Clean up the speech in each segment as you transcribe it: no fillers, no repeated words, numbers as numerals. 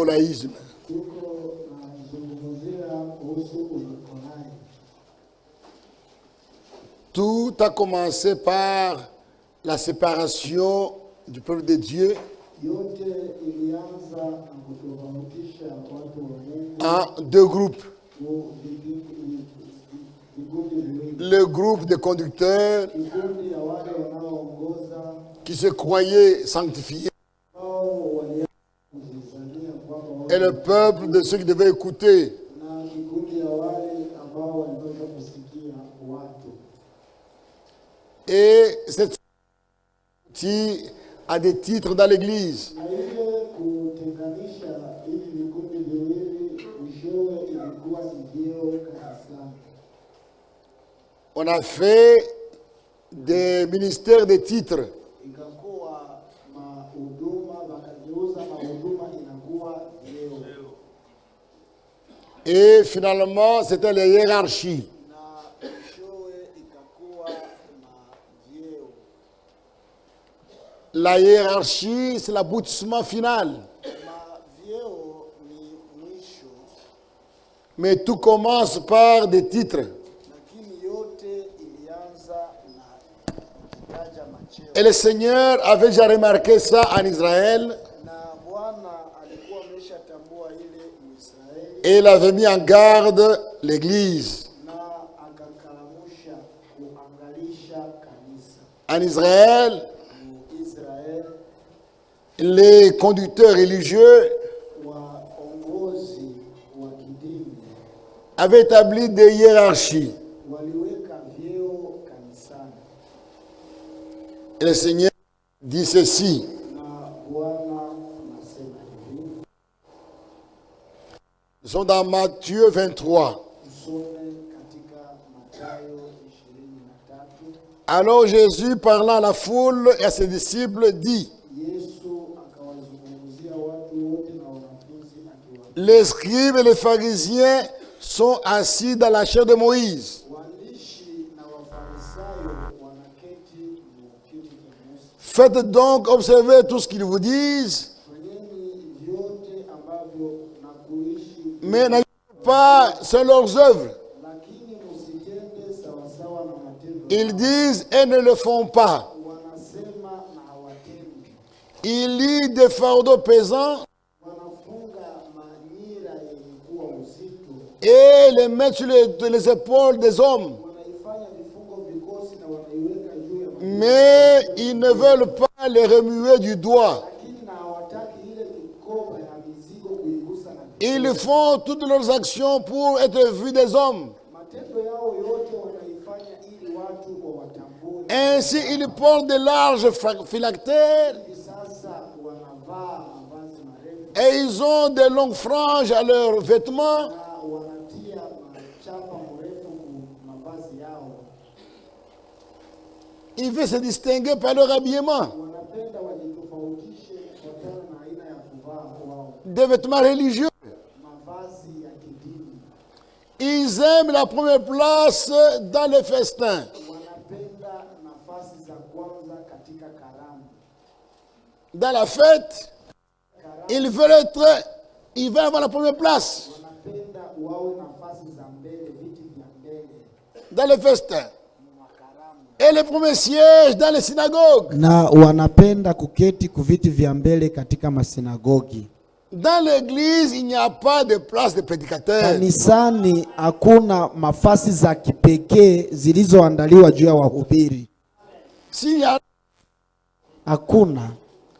nicolaïsme. Tout a commencé par la séparation du peuple de Dieu en deux groupes. Le groupe des conducteurs qui se croyaient sanctifiés et le peuple de ceux qui devaient écouter. Et cette qui a des titres dans l'église. On a fait des ministères de titres. Et finalement, c'était les hiérarchies. La hiérarchie, c'est l'aboutissement final. Mais tout commence par des titres. Et le Seigneur avait déjà remarqué ça en Israël. Et il avait mis en garde l'Église. En Israël, les conducteurs religieux avaient établi des hiérarchies. Et le Seigneur dit ceci. Nous sommes dans Matthieu 23. Alors Jésus, parlant à la foule et à ses disciples, dit: les scribes et les pharisiens sont assis dans la chair de Moïse. Faites donc observer tout ce qu'ils vous disent, mais n'agissez pas selon leurs œuvres. Ils disent et ne le font pas. Ils lient des fardeaux pesants et les mettent sur les épaules des hommes. Mais ils ne veulent pas les remuer du doigt. Ils font toutes leurs actions pour être vus des hommes. Ainsi, ils portent de larges phylactères et ils ont de longues franges à leurs vêtements. Ils veulent se distinguer par leur habillement. Des vêtements religieux. Ils aiment la première place dans les festins. Dans la fête, ils veulent avoir la première place. Dans les festins. Et les premiers sièges dans les synagogues. Na wanapenda kuketi kuviti vya mbele katika masinagogi. Dans l'église, il n'y a pas de place de prédicateur. Kanisani hakuna mafasi za kipekee zilizoandaliwa juu ya wahubiri. S'il y a, hakuna.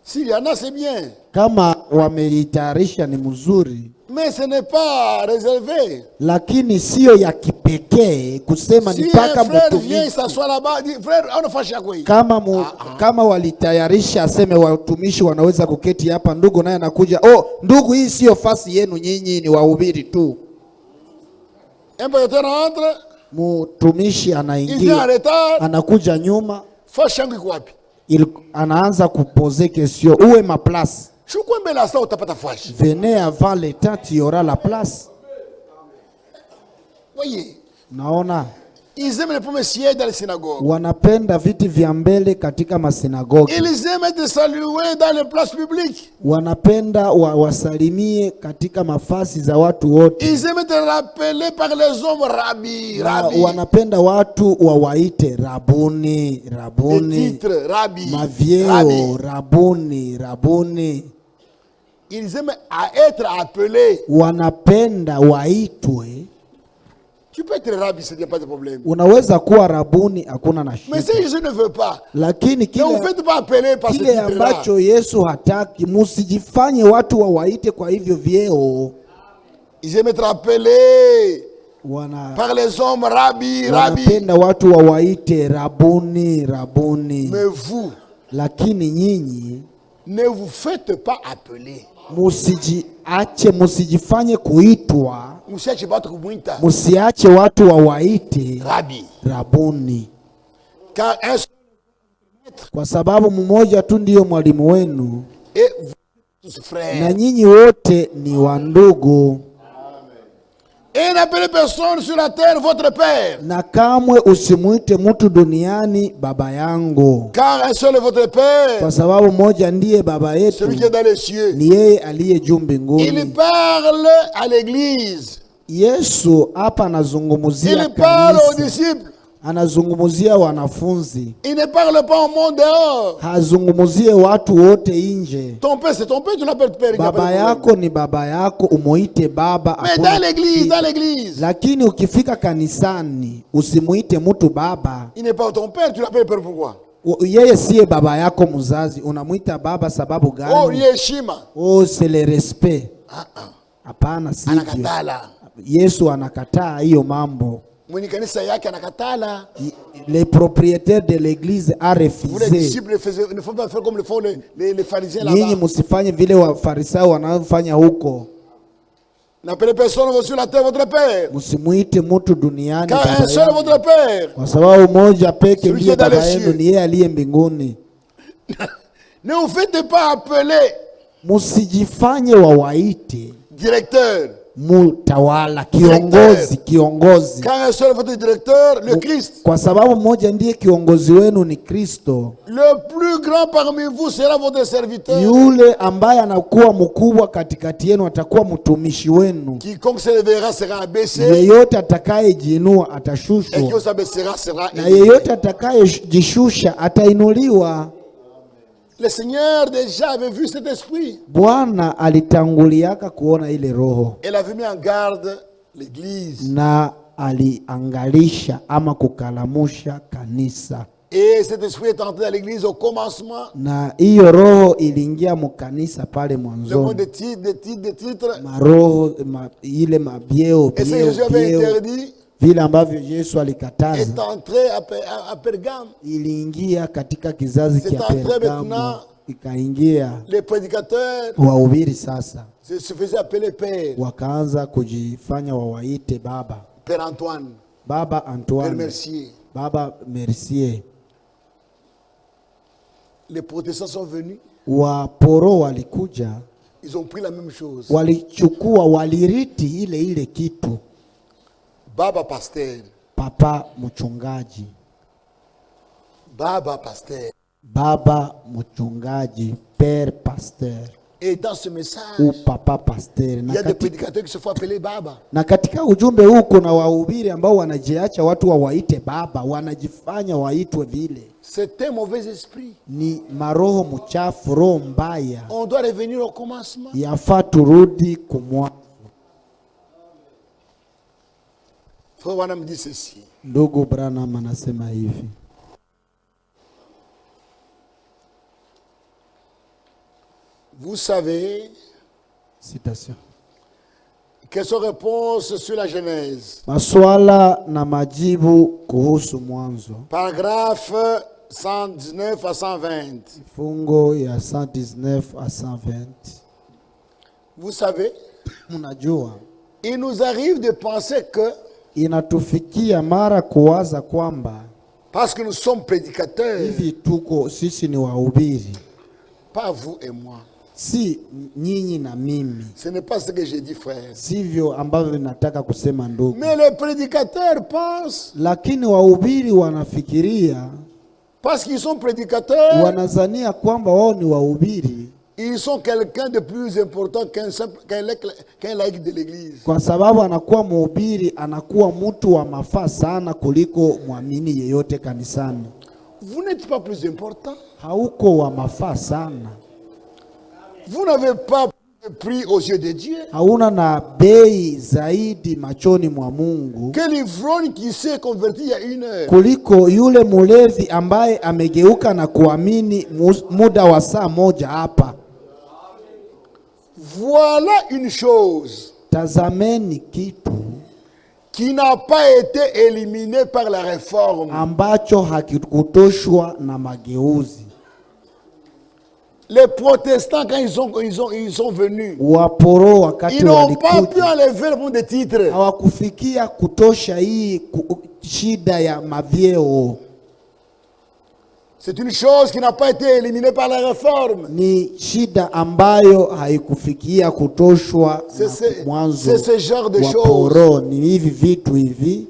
S'il y en a, c'est bien. Kama wameitayarisha ni mzuri. Mais ce n'est pas réservé. Lakini sio ya kipekee kusema ni paka mtumishi. Kama walitayarisha aseme watumishi wanaweza kuketi hapa, ndugu naye anakuja, oh ndugu, hii sio fasi yenu, nyinyi ni wahubiri tu. Mtumishi anaingia, anakuja nyuma, anaanza kuposer question, où est ma place? Venez avant l'état, tu y aura la place. Voyez. Naona. Ils aiment les premiers sièges dans les synagogues. Wanapenda viti vya mbele katika masinagogi. Ils aiment être salués dans les places publiques. Wanapenda wasalimie katika mafasi za watu wote. Ils aiment être rappelés par les hommes rabbi, rabbi. Wanapenda watu wawaite rabuni, rabuni. Les titres, rabbi, Mavyeo, rabbi. rabuni, rabuni. Ils aiment à être appelés. Wanapenda waitwe. Tu peux être rabbi, ce n'est pas de problème. Unaweza kuwa rabuni, hakuna na Mais shida. si Jésus ne veut pas, Lakini ne vous faites pas appeler par ce kile titre-là. ambacho Yesu hataki, musijifanye watu wawaite kwa hivyo vyeo. Ils aiment être appelés Wana par les hommes rabbi, rabbi. wanapenda watu wawaite rabuni, rabuni. Mais vous, Lakini nyinyi ne vous faites pas appeler. musijifanye kuitwa, Msiache watu kumwita musiache watu wawaite rabbi. rabuni, Car un seul kwa sababu mmoja tu ndiyo mwalimu wenu et vous tous na frères. nyinyi wote ni wandugu. Et n'appelez personne sur la terre votre père. Na kamwe usimuite mtu duniani baba yangu, Car un seul est votre père, kwa sababu mmoja ndiye baba yetu, celui qui est dans les cieux. ni yeye aliye juu Il mbinguni. parle à l'église. Yesu hapa anazungumzia Il parle aux kanisa, disciples. anazungumzia wanafunzi, Il ne parle pas au monde dehors. hazungumzie watu wote nje. Ton père, c'est ton père, tu l'appelles père. il n'y a pas Baba de problème. yako ni baba yako, umuite baba. Mais hakuna dans l'église, shida. dans l'église, Lakini ukifika kanisani usimuite mtu baba. il n'est pas ton père, tu l'appelles père pourquoi? Yeye siye baba yako mzazi, unamuita baba sababu Oh, gani? Yeshima. Oh, c'est le respect. Hapana, sivyo. Anakatala. Yesu anakataa hiyo mambo. Mwenye kanisa yake anakatala. Les propriétaires de l'église a Vous les refusé. disciples ne faut pas faire comme le font les pharisiens Nyinyi là-bas. msifanye vile wafarisayo wanaofanya huko. N'appelez personne sur la terre votre père. Msimuite mtu duniani Car baba un seul est yenu, votre père. kwa sababu mmoja peke Celui ndiye qui est dans baba les yenu, cieux. ni yeye aliye mbinguni. Ne vous faites pas appeler Msijifanye wawaite directeur. mutawala, kiongozi. Car un seul est votre directeur, le Christ. Kwa sababu mmoja ndiye kiongozi wenu, ni Kristo. Le plus grand parmi vous sera votre serviteur. Yule ambaye anakuwa mkubwa katikati yenu atakuwa mtumishi wenu. Quiconque se lèvera sera abaissé. Yeyote atakayejinua Et qui atashushwa, s'abaissera sera na élevé. yeyote atakayejishusha atainuliwa. Le Seigneur déjà avait vu cet esprit. Bwana alitanguliaka kuona ile roho Elle avait mis en garde l'église. na aliangalisha ama kukalamusha kanisa, Et cet esprit est entré dans l'église au commencement. na hiyo roho iliingia mukanisa pale Le mot mwanzoni. de titre. Maroho ile mabyeo Et ce que Jésus avait interdit vile ambavyo Yesu alikataza est entré à Pergame. iliingia katika kizazi C'est cha entré Pergamo, maintenant. ikaingia. Les prédicateurs Wahubiri sasa se faisaient appeler Père. wakaanza kujifanya wawaite baba, Père Antoine, baba Père Antoine, Mercier. baba Mercier. Les protestants sont venus. Waporo walikuja, Ils ont pris la même chose. walichukua, waliriti ile kitu. Baba pasteur. Papa mchungaji, Baba pasteur. baba mchungaji, père pasteur Et dans ce message, ou papa pasteur. il y a des prédicateurs qui se font appeler Baba. Na katika ujumbe huu kuna wahubiri ambao wanajiacha watu wawaite baba, wanajifanya waitwe vile. C'est un mauvais esprit. Ni maroho mchafu, roho mbaya. On doit revenir au commencement. Yafaa turudi kumwanzo. Frère Wana me dit ceci. Ndugu Branham anasema hivi, Vous savez, citation, question réponse sur la Genèse. maswala na majibu kuhusu mwanzo, Paragraphe 119 à 120. fungo ya 119 à 120. Vous savez, Mnajua, il nous arrive de penser que inatufikia mara kuwaza kwamba parce que nous sommes prédicateurs, hivi tuko sisi ni wahubiri, pas vous et moi, si nyinyi na mimi. Ce n'est pas ce que j'ai dit, frère. Sivyo ambavyo nataka kusema ndugu. Mais les prédicateurs pensent, Lakini wahubiri wanafikiria, parce qu'ils sont prédicateurs, wanazania kwamba wao ni wahubiri ils sont quelqu'un de plus important qu'un laïc de l'église. kwa sababu anakuwa mhubiri, anakuwa mtu wa mafaa sana kuliko mwamini yeyote kanisani. Vous n'êtes pas plus important. Hauko wa mafaa sana. Vous n'avez pas plus de prix aux yeux de Dieu Hauna na bei zaidi machoni mwa Mungu que l'ivrogne qui s'est converti il y a 1 heure. kuliko yule mulevi ambaye amegeuka na kuamini muda wa saa moja hapa. Voilà une chose Tazameni kitu qui n'a pas été éliminé par la réforme. ambacho hakikutoshwa na mageuzi. Les protestants, quand ils sont venus, Waporo wakati ils n'ont pas pu walikuja enlever le nom de titre. hawakufikia kutosha hii shida ya mavyeo. C'est une chose qui n'a pas été éliminée par la réforme. Ni shida ambayo haikufikia kutoshwa na mwanzo C'est ce genre de wa choses. poro. Ni hivi vitu hivi.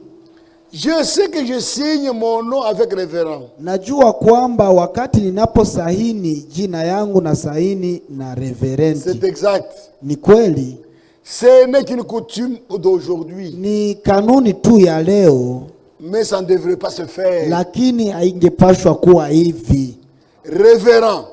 Je sais que je signe mon nom avec révérend. Najua kwamba wakati ninaposahini jina yangu na sahini na reverenti. C'est exact. Ni kweli. Ce n'est qu'une coutume d'aujourd'hui. Ni kanuni tu ya leo, Mais ça ne devrait pas se faire. lakini haingepashwa kuwa hivi. Révérend,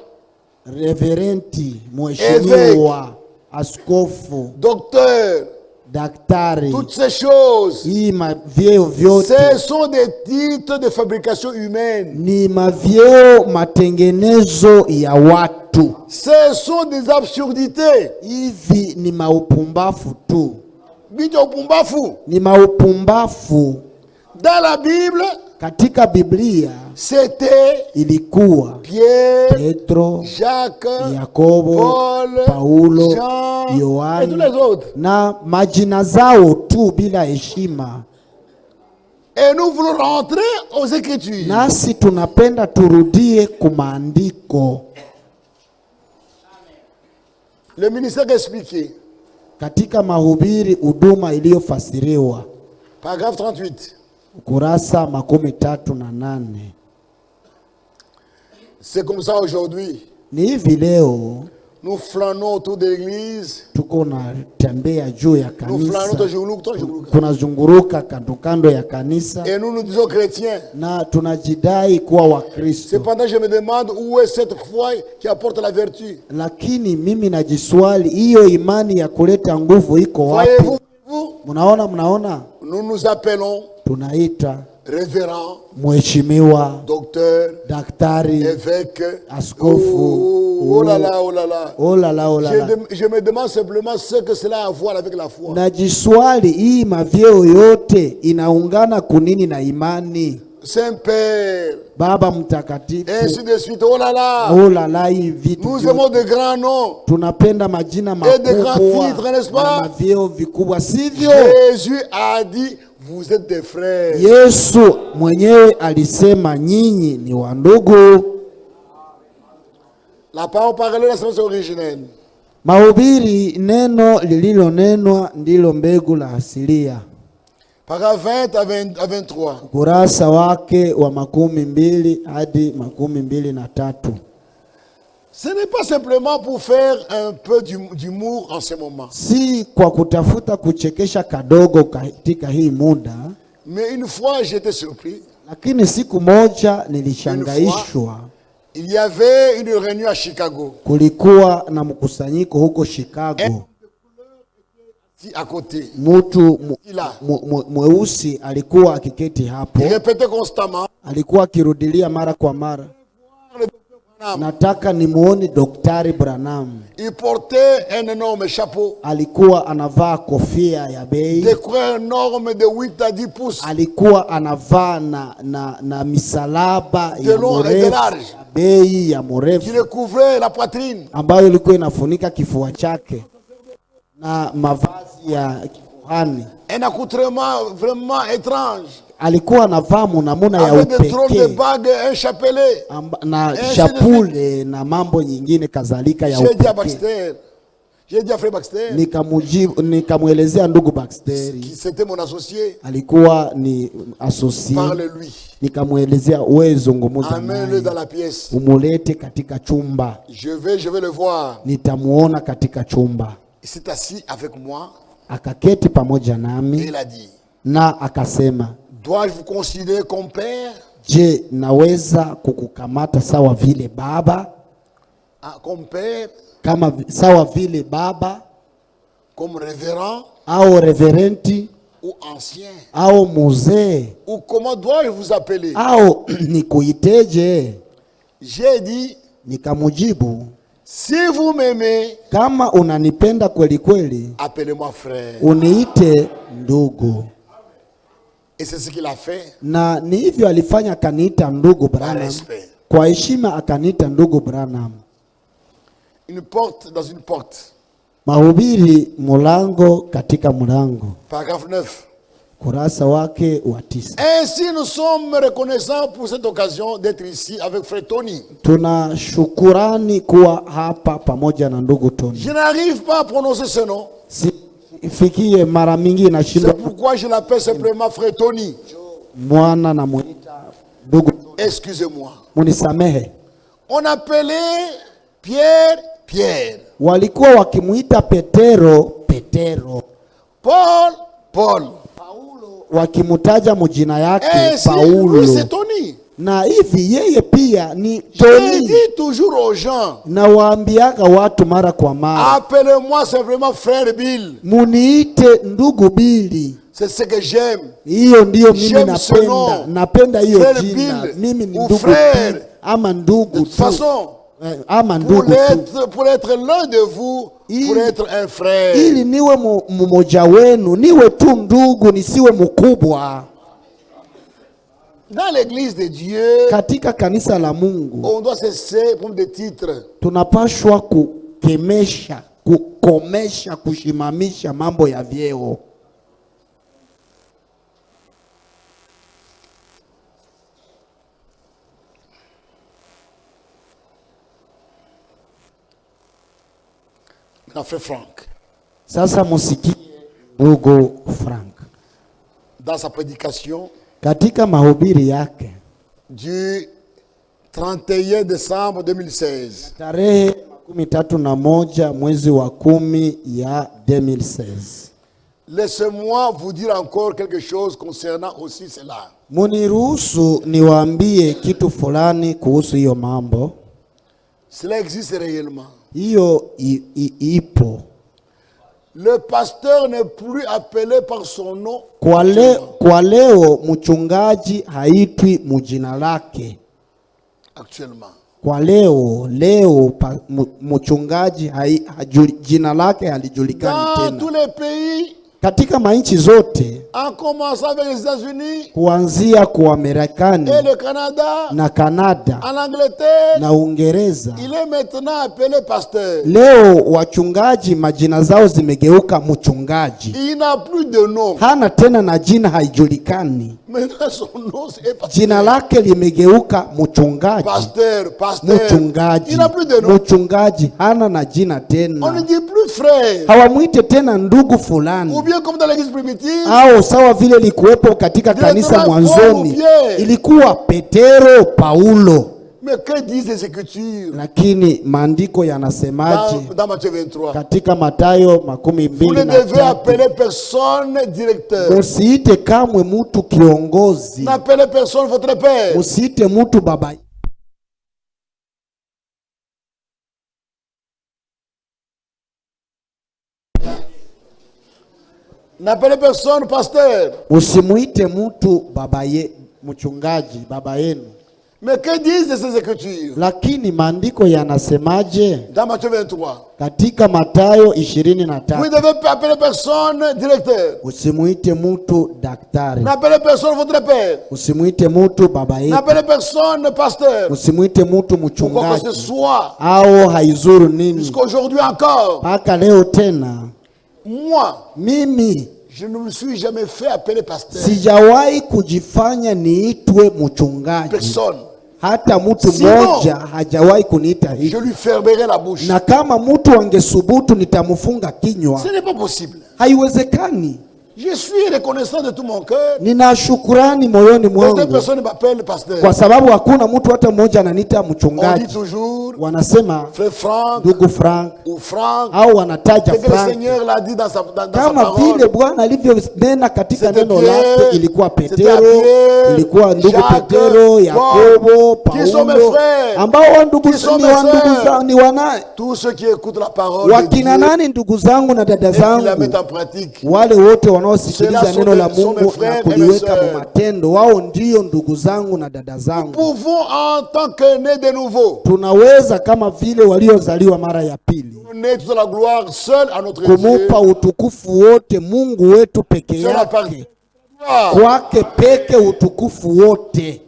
Reverenti, mheshimiwa, askofu, docteur, daktari, toutes ces choses, hii mavyeo vyote ce sont des titres de fabrication humaine. ni mavyeo matengenezo ya watu. Ce sont des absurdités. Hivi ni maupumbafu tu, Bijo pumbafu. ni maupumbafu. Dans la Bible, Katika Biblia c'était ilikuwa Pierre, Petro, Jacques, Yakobo, Paul, Paulo, Jean et tous Yohani les autres. na majina zao tu bila heshima. Et nous voulons rentrer aux Écritures. Nasi tunapenda turudie kumaandiko. Le ministère expliqué. Katika mahubiri huduma iliyofasiriwa, Paragraphe 38. ukurasa 38. C'est comme ça aujourd'hui. Ni hivi leo Nous flânons autour de l'église. tuko na tembea juu ya Nous flânons kanisa, tunazunguruka kando kando ya kanisa et nous nous disons chrétiens. na tunajidai kuwa Wakristo. Cependant, je me demande où est cette foi qui apporte la vertu. Lakini mimi najiswali, hiyo imani ya kuleta nguvu iko wapi? Voyez-vous, Mnaona, nous nous appelons tunaita révérend, mheshimiwa, docteur, daktari, évêque. askofu. Oh là là, oh là là. Oh la la, oh la la. Je me demande simplement ce que cela a à voir avec la foi. Najiswali, hii mavyeo yote inaungana kunini na imani? Saint-Père, Baba mtakatifu. ainsi de suite. Oh là là. Oh la la, hii vitu Nous vyote. aimons de grands noms. Tunapenda majina de grands makubwa titres, n'est-ce pas? na mavyeo vikubwa, sivyo? Jésus a dit, vous êtes des frères. Yesu mwenyewe alisema nyinyi ni wandugu. La parole parlée, la semence originelle. Mahubiri, neno lililonenwa ndilo mbegu la asilia. Paragraphe 20 à 23. Kurasa wake wa 12 hadi 23. Ce n'est pas simplement pour faire un peu d'humour en ce moment. Si kwa kutafuta kuchekesha kadogo katika hii muda, Mais une fois, j'étais surpris. lakini siku moja nilishangaishwa. Il y avait une réunion à Chicago. Kulikuwa na mkusanyiko huko Chicago. À côté. Mtu mweusi alikuwa akiketi hapo. Il répétait constamment. Alikuwa akirudilia mara kwa mara, nataka nimuone Daktari Branham. Il portait un énorme chapeau. Alikuwa anavaa kofia ya bei. Des croix énormes de 8 à 10 pouces. Alikuwa anavaa na misalaba ya mrefu, bei ya mrefu, qui recouvrait la poitrine, ambayo ilikuwa inafunika kifua chake, na mavazi ya kikuhani. Un accoutrement vraiment étrange. alikuwa anavaa munamuna ya avec des drôles de upekee bagues, un chapelet. na ainsi de shapule na mambo nyingine kadhalika ya J'ai dit à upekee. Baxter, j'ai dit à frère Baxter, Nikamwelezea ndugu Baxter, qui c'était mon associé, alikuwa ni associé. parle-lui, Nikamwelezea wewe zungumza amène-le dans naye, la pièce. umulete katika chumba, Je vais le voir. nitamuona katika chumba. Il s'est assis avec moi Akaketi pamoja et nami il a dit, na akasema, dois-je vous considérer comme père? je, naweza kukukamata sawa vile baba? Ah, comme père, Kama sawa vile baba comme révérend au reverenti ou ancien? au muzee Ou comment dois-je vous appeler? au nikuiteje? J'ai dit, Nikamujibu, si vous m'aimez, kama unanipenda kweli kweli, appelez-moi frère. uniite ndugu. Et c'est ce qu'il a fait. Na ni hivyo alifanya, akaniita ndugu Par Branham. respect. Kwa heshima akaniita ndugu Branham. Une porte dans une porte. Mahubiri mulango katika mulango. Paragraphe 9. Kurasa wake wa 9. Ainsi nous sommes reconnaissants pour cette occasion d'être ici avec frère Tony. Tuna shukurani kuwa hapa pamoja na ndugu Tony. Je n'arrive pas à prononcer ce nom. Sifikie mara mingi na shindo. C'est pourquoi je l'appelle simplement frère Tony. Mwana na muita ndugu. Excusez-moi. Munisamehe. On appelait Pierre, Pierre. Walikuwa wakimuita Petero, Petero. Paul, Paul. Wakimutaja mujina yake Paulo. Paulo. C'est Tony. Na hivi yeye pia ni Je Tony. dis toujours aux gens, Na waambiaga watu mara kwa mara, appelez-moi simplement frère Bill. muniite ndugu Bili. C'est ce que j'aime. Hiyo ndiyo mimi J'aime ce napenda. nom. Napenda hiyo Frère jina. Bill Mimi ni ou ndugu frère. Bill ama De ndugu toute tu. façon, Ama pour ndugu tu. être l'un de vous, pour être un frère. Ili niwe mmoja wenu, niwe tu ndugu, nisiwe mkubwa. Dans l'église de Dieu, Katika kanisa la Mungu on doit cesser pour des titres. tunapashwa kukomesha, kushimamisha mambo ya vyeo. Mon frère Franck, Sasa musikie ndugu Frank dans sa prédication katika mahubiri yake du 31 décembre 2016, tarehe 31 mwezi wa 10 ya 2016. laissez-moi vous dire encore quelque chose concernant aussi cela. Muniruhusu niwaambie kitu fulani kuhusu hiyo mambo. Cela existe réellement. Hiyo ipo. Le pasteur n'est plus appelé par son nom. Kwa leo mchungaji haitwi mujina lake. Actuellement. Kwa leo mchungaji jina lake halijulikani tena. Dans tous les pays, Katika manchi zote, en commençant avec les États-Unis, kuanzia kwa Marekani et le Canada, na Kanada en Angleterre, na Uingereza, il est maintenant appelé pasteur. leo wachungaji majina zao zimegeuka mchungaji. Il n'a plus de nom. Hana tena na jina haijulikani. Maintenant son nom c'est pasteur. Jina lake limegeuka mchungaji. Pasteur, pasteur. Mchungaji. Il n'a plus de nom. Mchungaji hana na jina On ne tena. dit plus frère. Hawamwite tena ndugu fulani. Ou bien comme dans l'église primitive, Au sawa vile likuwepo katika kanisa mwanzoni, ilikuwa Petero, Paulo. mais que disent les Écritures Lakini maandiko yanasemaje dans Matthieu 23? katika Mathayo Vous ne devez 23? appeler personne directeur. Musiite kamwe mtu kiongozi. N'appelez personne votre père. Musiite mtu baba. N'appelez personne pasteur. Usimuite mtu mchungaji baba yenu. Mais que disent ces Écritures Lakini maandiko yanasemaje dans Matthieu 23? katika Mathayo Vous ne 23? devez pas appeler personne directeur. Usimuite mtu daktari. N'appelez personne votre père. Usimuite mtu baba yetu. N'appelez personne pasteur. Usimuite mtu Pourquoi que ce mchungaji. soit, Au haizuru nini. jusqu'aujourd'hui encore, Mpaka leo tena moi, mimi Je ne me suis jamais fait appeler pasteur. Sijawahi kujifanya niitwe mchungaji. Personne. Hata mtu mmoja hajawahi kuniita hivi. Je lui fermerai la bouche. Na kama mtu angesubutu nitamfunga kinywa. Ce n'est pas possible. Haiwezekani. Je suis reconnaissant de tout mon cœur. Nina shukrani moyoni mwangu. Personne ne m'appelle pasteur. Kwa sababu hakuna mtu hata mmoja ananiita mchungaji. On dit toujours, wanasema frère Frank, ndugu Frank, ou Frank, au wanataja Frank. Frank. Le Seigneur l'a dit dans sa kama vile Bwana alivyonena katika neno lake. Ilikuwa Petero, ilikuwa ndugu Petero, Yakobo, Paulo, ambao ndugu ni wana. Tous ceux qui écoutent la parole wakina nani ndugu zangu na dada zangu, wale wote wanaosikiliza neno la Mungu na kuliweka kwa matendo, wao ndio ndugu zangu na dada zangu. Pouvons en tant que nés de nouveau, tunaweza kama vile waliozaliwa mara ya pili, toute la gloire seul à notre Dieu, kumupa utukufu wote Mungu wetu peke yake, kwake peke utukufu wote.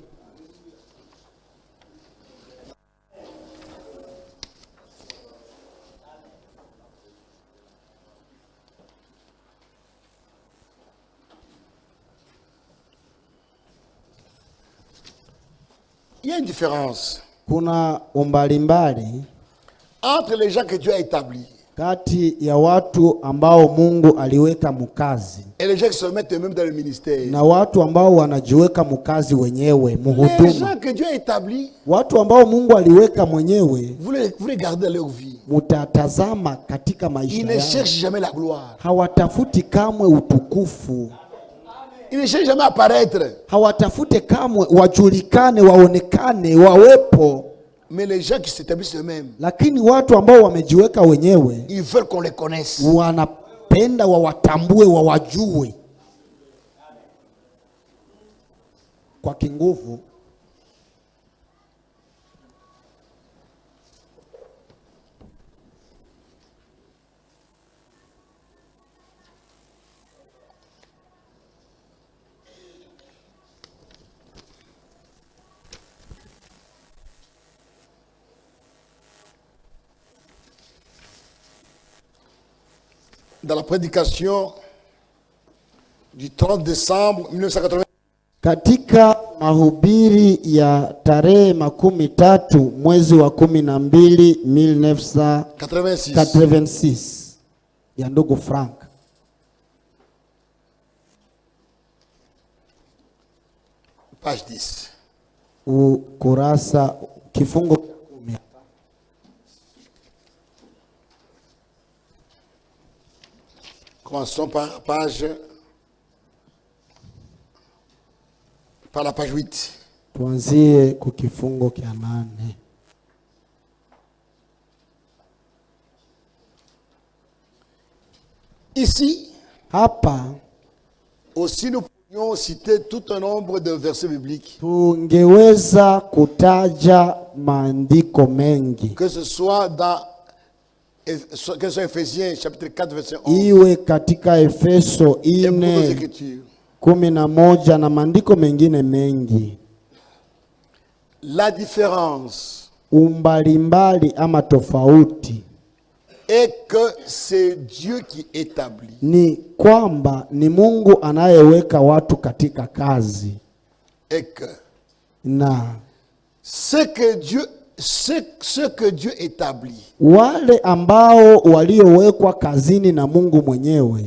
Il y a une différence. Kuna umbalimbali entre les gens que Dieu a établis, kati ya watu ambao Mungu aliweka mkazi, et les gens qui se mettent eux-mêmes dans le ministère, na watu ambao wanajiweka mkazi wenyewe muhuduma. Les gens que Dieu a établis, watu ambao Mungu aliweka mwenyewe, vous les gardez dans leur vie. Mutatazama katika maisha yao. Ils ne cherchent jamais la gloire. Hawatafuti kamwe utukufu. Ils ne cherchent jamais à apparaître. Hawatafute kamwe wajulikane, waonekane, wawepo. Mais les gens qui s'établissent eux-mêmes, lakini watu ambao wamejiweka wenyewe, ils veulent qu'on les connaisse. Wanapenda wawatambue, wawajue kwa kinguvu. Dans la prédication du 30 décembre 1980, katika mahubiri ya tarehe 13 mwezi wa 12 1986 ya ndugu Frank, page 10, ukurasa kifungo 10. Commençons par la page 8. Tuanzie ku kifungo kia 8. Ici, hapa aussi nous pourrions citer tout un nombre de versets bibliques. Tungeweza kutaja maandiko mengi. Que ce soit dans Ephésiens chapitre 4 verset 11. Iwe katika Efeso 4:11 na maandiko mengine mengi. La différence, umbalimbali ama tofauti, est que c'est Dieu qui établit. Ni kwamba ni Mungu anayeweka watu katika kazi. Et que na ce que Dieu établit, wale ambao waliowekwa kazini na Mungu mwenyewe,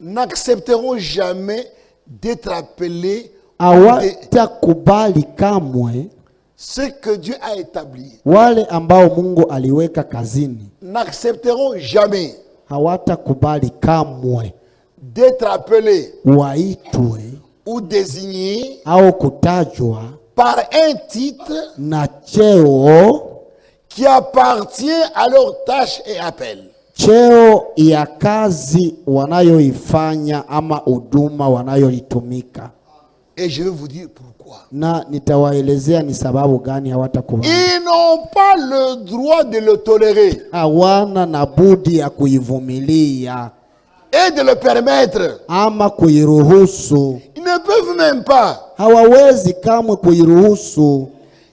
n'accepteront jamais d'être appelés. Hawatakubali kamwe ce que Dieu a établi. Wale ambao Mungu aliweka kazini n'accepteront jamais. Hawatakubali kamwe d'être appelés. Waitwe ou désignés. au kutajwa par un titre na cheo qui appartient à leur tâche et appel. Cheo ya kazi wanayoifanya ama huduma wanayoitumika. Et je vais vous dire pourquoi. Na nitawaelezea ni sababu gani hawatakubali. Ils n'ont pas le droit de le tolérer. Hawana na budi ya kuivumilia et de le permettre. ama kuiruhusu. Ils ne peuvent même pas. Hawawezi kamwe kuiruhusu.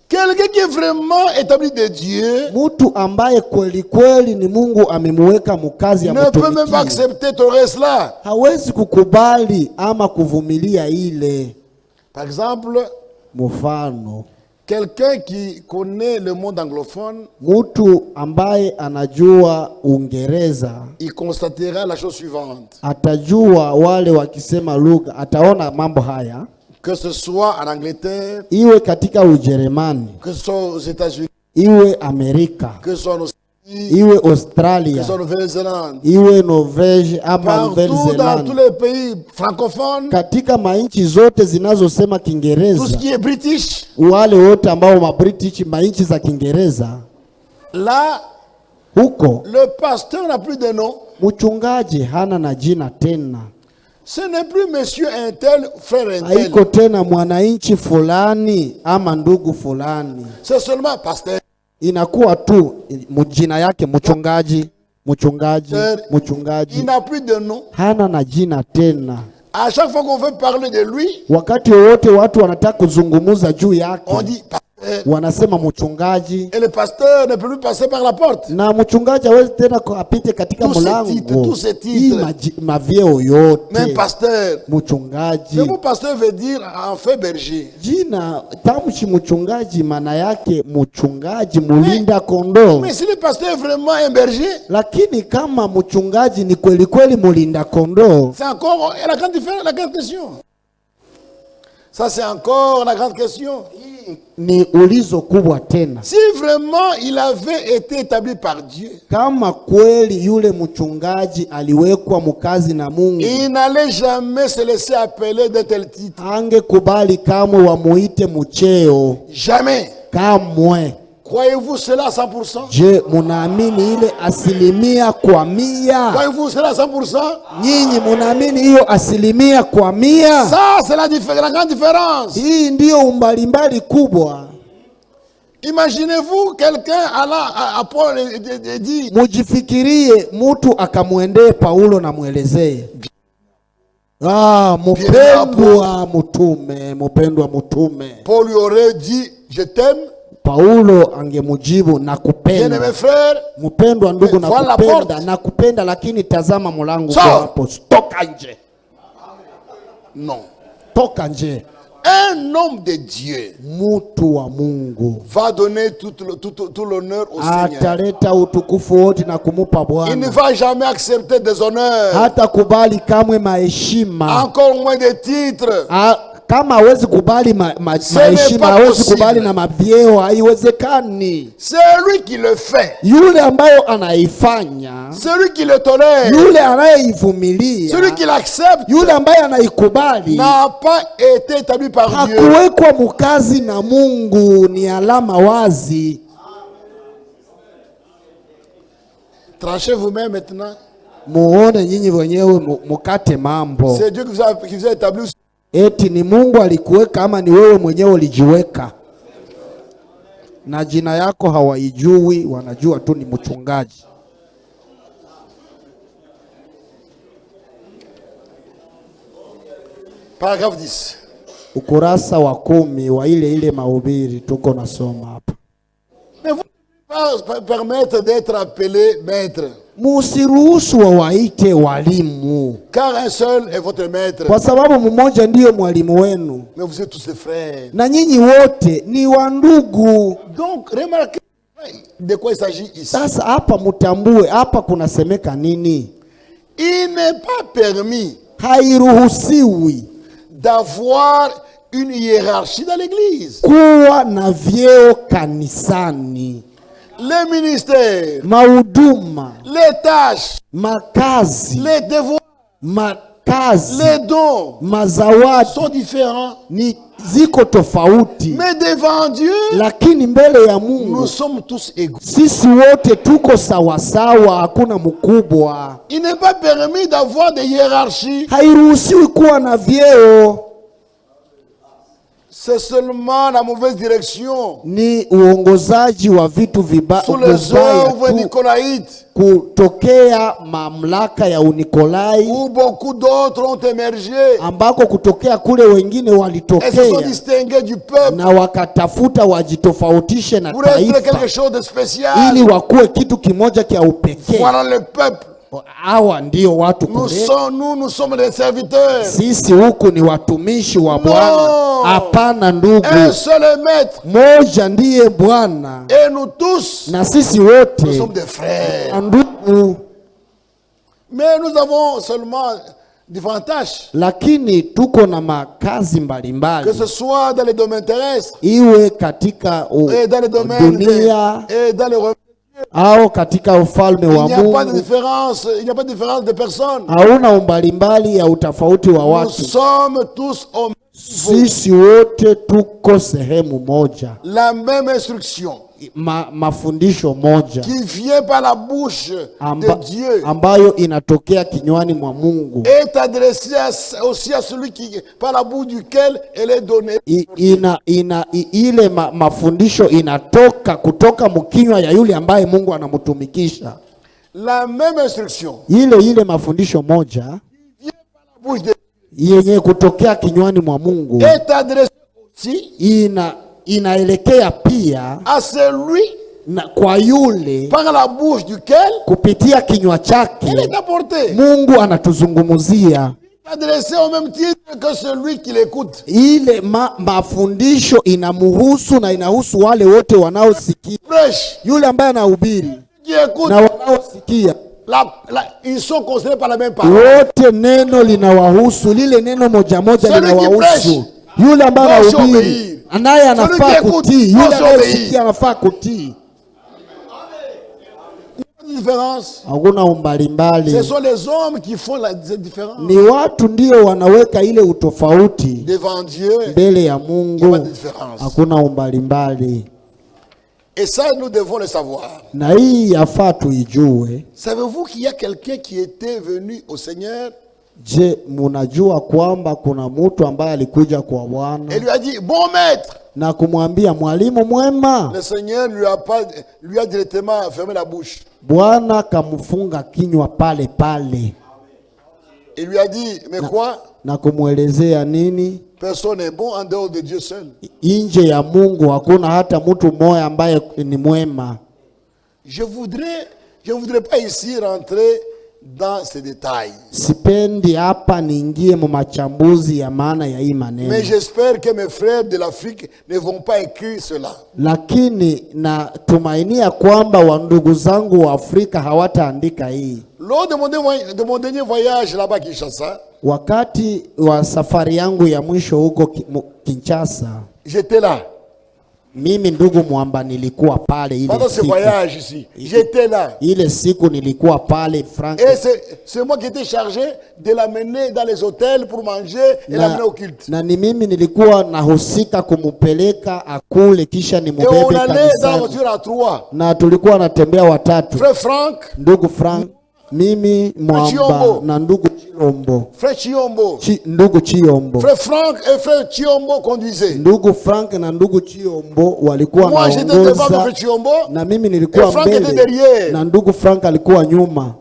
Quelqu'un qui est vraiment établi de Dieu Mtu ambaye kweli kweli ni Mungu amemuweka mkazi ya ne peut même pas mtumikia, accepter tolérer cela. hawezi kukubali ama kuvumilia ile. Par exemple, Mfano, quelqu'un qui connaît le monde anglophone, mtu ambaye anajua Uingereza il constatera la chose suivante. atajua wale wakisema lugha, ataona mambo haya, Que ce soit en Angleterre, iwe katika Ujerumani, que ce soit aux États-Unis, iwe Amerika, que ce soit en Australie, iwe que Australia, ce soit en Nouvelle-Zélande. iwe Norvège ama Partout dans tous Nouvelle-Zélande, les pays francophones, katika mainchi zote zinazosema tout ce Kiingereza, qui est british, wale wote ambao mabritish mainchi za Kiingereza, là, huko le pasteur n'a plus de nom. mchungaji hana na jina tena. Ce n'est plus monsieur un tel, frère un tel. Haiko tena mwananchi fulani ama ndugu fulani, C'est seulement pasteur. inakuwa tu mjina yake mchungaji, mchungaji, Il mchungaji, n'a plus de nom. hana na jina tena. À chaque fois qu'on veut parler de lui, Wakati wote watu wanataka kuzungumuza juu on yake, dit pasteur. wanasema mchungaji, Et le pasteur ne peut plus passer par la porte. na mchungaji hawezi tena apite katika Tous ces titres, mlango. tous ces titres. Hii mavyeo yote, Même pasteur. mchungaji. Le mot pasteur veut dire en fait berger. Jina tamshi mchungaji maana yake mchungaji, mulinda kondoo. Mais si le pasteur est vraiment un berger, Lakini kama mchungaji ni kweli kweli mulinda kondoo, c'est encore la grande différence, la grande question. Ça, c'est encore la grande question. ni ulizo kubwa tena. Si vraiment il avait été établi par Dieu, Kama kweli yule mchungaji aliwekwa mkazi na Mungu, il n'allait jamais se laisser appeler de tel titre. angekubali kamwe wamuite mcheo, Jamais. kamwe. Croyez-vous cela à 100%? Je, munaamini ile 100%? Croyez-vous cela à 100%? Nyinyi munaamini hiyo 100%? Ça, c'est la grande différence. Hii ndio umbalimbali kubwa. Imaginez-vous quelqu'un allant à Paul et dit, Mujifikirie mtu akamwendee Paulo na mwelezee, mpendwa mtume. Paul lui aurait dit, je t'aime, Paulo angemujibu nakupenda. bien-aimé frère, Mpendwa ndugu, Voilà la porte. nakupenda, lakini tazama mlango Sawa. hapo, toka nje. non. Toka nje. Un homme de Dieu Mtu wa Mungu va donner tout l'honneur au Seigneur. ataleta utukufu wote na kumupa Il ne Bwana. va jamais accepter des honneurs, Hata kubali kamwe maheshima. encore moins des titres. Kama hawezi kubali maheshima, pas hawezi possible. kubali na mavyeo, haiwezekani. Celui qui le fait, Yule ambayo anaifanya, celui qui le tolère, yule anayeivumilia, celui qui l'accepte, yule ambaye anaikubali, n'a pas été établi par Dieu. hakuwekwa mkazi na Mungu. Ni alama wazi. Tranchez vous-même maintenant. Muone nyinyi wenyewe, mukate mambo. C'est Dieu qui vous a établi. Eti ni Mungu alikuweka ama ni wewe mwenyewe ulijiweka? Na jina yako hawaijui, wanajua tu ni mchungaji. Paragraphe 10. Ukurasa wa 10 wa ile mahubiri tuko nasoma hapa. Mais vous ne pouvez pas permettre d'être appelé maître. Musiruhusu wawaite walimu, Car un seul est votre maître. kwa sababu mmoja ndiyo mwalimu wenu, Mais vous êtes tous des frères. na nyinyi wote ni wandugu. Donc, remarquez de quoi il s'agit ici. Sasa hapa mutambue, hapa kunasemeka nini? Il n'est pas permis Hairuhusiwi d'avoir une hiérarchie dans l'église. kuwa na vyeo kanisani. Les ministères, Mahuduma, les tâches, makazi, les devoirs, makazi, les dons mazawadi sont différents. ni ziko tofauti, Mais devant Dieu, lakini mbele ya nous Mungu sommes tous égaux. sisi wote tuko sawasawa, hakuna mkubwa. Il n'est pas permis d'avoir des hiérarchies. Hairuhusiwi kuwa na vyeo. C'est seulement la mauvaise direction. Ni uongozaji wa vitu Sous les œuvres nicolaïtes. Kutokea mamlaka ya Unikolai. Où beaucoup d'autres ont émergé. Ambako kutokea kule wengine walitokea. Et se sont distingués du peuple. Na wakatafuta wajitofautishe na taifa. Pour être quelque chose de spécial. Ili wakuwe kitu kimoja kia upekee. Voilà le peuple. Hawa ndio watu kule. Nous sommes des serviteurs. Sisi huku ni watumishi wa Bwana. Hapana ndugu. Un seul maître. Moja ndiye Bwana. Et nous tous. Na sisi wote. Nous sommes des frères. Ndugu. Mais nous avons seulement différentes tâches. Lakini tuko na makazi mbalimbali. Que ce soit dans les domaines terrestres. Iwe katika dans les domaines dunia. Et dans les au katika ufalme wa Mungu. Il n'y a pas de différence de personnes. Hauna umbalimbali ya utofauti wa watu. Nous sommes tous au même niveau. Sisi wote tuko sehemu moja. La même instruction. Mafundisho moja. Qui vient par la bouche de Dieu. Ambayo inatokea kinywani mwa Mungu. Est adressée aussi à celui qui par la bouche duquel elle est donnée. Ile mafundisho inatoka kutoka mkinywa ya yule ambaye Mungu anamtumikisha. La même instruction. Ile mafundisho moja. Vient par la bouche de yenye kutokea kinywani mwa Mungu. Est adressée aussi. Inaelekea pia à celui na kwa yule par la bouche duquel kupitia kinywa chake Mungu anatuzungumzia. Adressé au même titre que celui qui l'écoute. Ile mafundisho inamhusu na inahusu wale wote wanaosikia. Yule ambaye anahubiri na wanaosikia. Ils sont concernés par la même parole. Wote neno linawahusu, lile neno moja moja linawahusu. Yule ambaye anahubiri anaye anafaa kutii, yule anayesikia anafaa kutii. Hakuna umbalimbali. Ce sont les hommes qui font la différence. Ni watu ndio wanaweka ile utofauti. Devant Dieu, mbele ya Mungu hakuna umbalimbali. Et ça nous devons le savoir. Na hii yafaa tuijue. Savez-vous qu'il y a quelqu'un qui était venu au Seigneur? Je, munajua kwamba kuna mtu ambaye alikuja kwa Bwana? Et lui a dit, bon maître. Na kumwambia mwalimu mwema. Le Seigneur lui a directement fermé la bouche. Bwana kamfunga kinywa pale pale. Il lui a dit, mais quoi? Na kumwelezea nini? Personne n'est bon en dehors de Dieu seul. Nje ya Mungu hakuna hata mtu mmoja ambaye ni mwema. Je voudrais pas ici rentrer dans ces détails. Sipendi hapa niingie mu machambuzi ya maana ya hii maneno. Mais j'espère que mes frères de l'Afrique ne vont pas écrire cela. Lakini na tumainia kwamba wa ndugu zangu wa Afrika hawataandika hii. Lors de mon dernier voyage là-bas à Kinshasa, wakati wa safari yangu ya mwisho huko Kinshasa, j'étais là. Mimi ndugu Mwamba nilikuwa pale ile pendant ce voyage ici, j'étais là. Ile siku nilikuwa pale Frank. Et c'est moi qui étais chargé de l'amener dans les hôtels pour manger et l'amener au culte. Na ni mimi nilikuwa nahusika kumupeleka akule kisha nimubebe kanisani. Et on allait dans la voiture à 3. Na tulikuwa natembea watatu. Frère Frank, ndugu Frank, mimi Mwamba na ndugu Chiombo. Frère Chiombo. Ndugu Chiombo. Frère Frank et frère Chiombo conduisaient. Ndugu Frank na ndugu Chiombo walikuwa naongoza. Na mimi nilikuwa mbele. Na ndugu Frank alikuwa nyuma.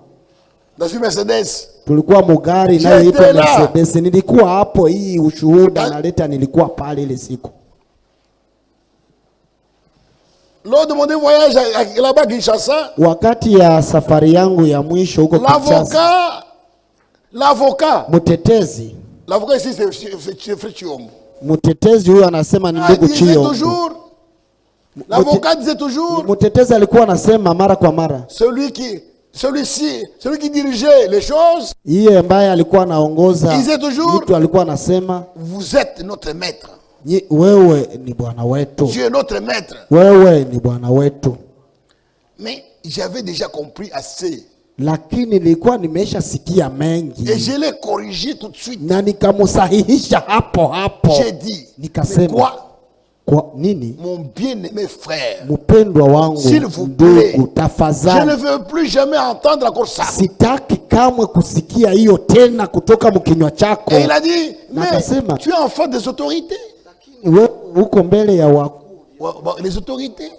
Dans une Mercedes. Tulikuwa mugari inayoitwa Mercedes. Nilikuwa hapo, hii ushuhuda naleta, nilikuwa pale ile siku. Lors de mon voyage là-bas à Kinshasa, wakati ya safari yangu ya mwisho huko Kinshasa, l'avocat, mtetezi, l'avocat ici c'est frère Chiombo. Mtetezi huyo anasema ni ndugu Chiombo. L'avocat disait toujours, mtetezi alikuwa anasema mara kwa mara, celui qui dirigeait les choses, yeye ambaye alikuwa anaongoza vitu, alikuwa anasema, vous êtes notre maître. Wewe ni bwana wetu. Tu es notre maître. Wewe ni bwana wetu. Mais j'avais déjà compris assez. Lakini nilikuwa nimeshasikia mengi. Et je l'ai corrigé tout de suite. Na nikamusahihisha hapo hapo. J'ai dit, nikasema, kwa nini? Mon bien-aimé frère, mpendwa wangu, s'il vous plaît, ndugu, tafadhali, je ne veux plus jamais entendre encore ça. Sitaki kamwe kusikia hiyo tena kutoka mkinywa chako. Et il a dit, mais tu es enfant des autorités. wewe uko mbele ya wakuu. Les autorités.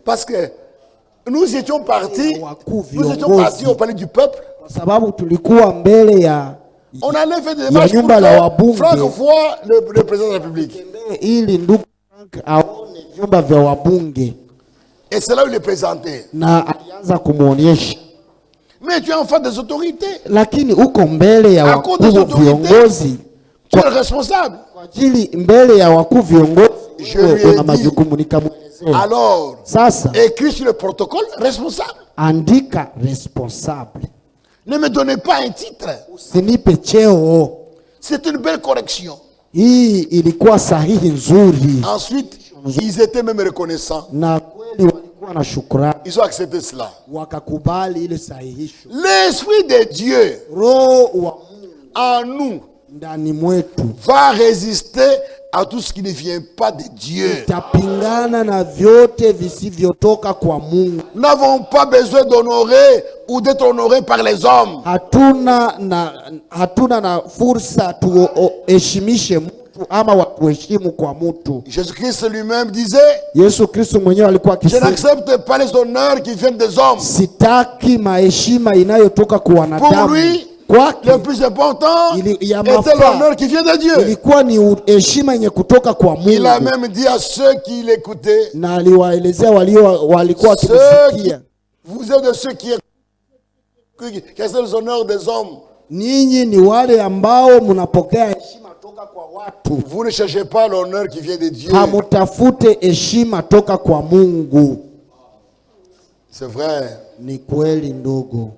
Parce que nous étions partis au palais du peuple. Sababu tulikuwa mbele ya on allait faire des démarches pour que Franck voit le président de la République. Ili ndugu Frank aone vyumba vya wabunge. Et c'est là où il est présenté. Na alianza kumuonyesha. Mais tu es en face des autorités. Lakini uko mbele ya wakuu viongozi. Tu es responsable. Kwa ajili mbele ya wakuu viongozi una majukumu. Nikamwelezea. Alors, sasa écrit sur le protocole responsable. Andika responsable. Ne me donnez pas un titre. Usinipe cheo. C'est une belle correction. Hii ilikuwa sahihi nzuri. Ensuite, ils étaient même reconnaissants. Na kweli walikuwa na shukrani. Ils ont accepté cela. Wakakubali ile sahihisho. L'esprit de Dieu Roho wa Mungu en nous ndani mwetu va résister à tout ce qui ne vient pas de Dieu. Tapingana na vyote visivyotoka kwa Mungu. Nous n'avons pas besoin d'honorer ou d'être honorés par les hommes. Hatuna na fursa tuheshimishe mtu ama watuheshimu kwa mtu. Jésus-Christ lui-même disait, Yesu Kristo mwenyewe alikuwa akisema, je n'accepte pas les honneurs qui viennent des hommes. Sitaki maheshima inayotoka kwa wanadamu. Pour lui, le plus important était l'honneur qui vient de Dieu. Ilikuwa ni heshima yenye kutoka kwa Mungu. Il a même dit à ceux qui l'écoutaient, na aliwaelezea walikuwa wakimsikia, vous êtes de ceux qui acceptent les honneurs des hommes. Ninyi ni wale ambao mnapokea heshima toka kwa watu. Vous ne cherchez pas l'honneur qui vient de Dieu. Hamutafute heshima toka kwa Mungu. C'est vrai. Ni kweli ndugu.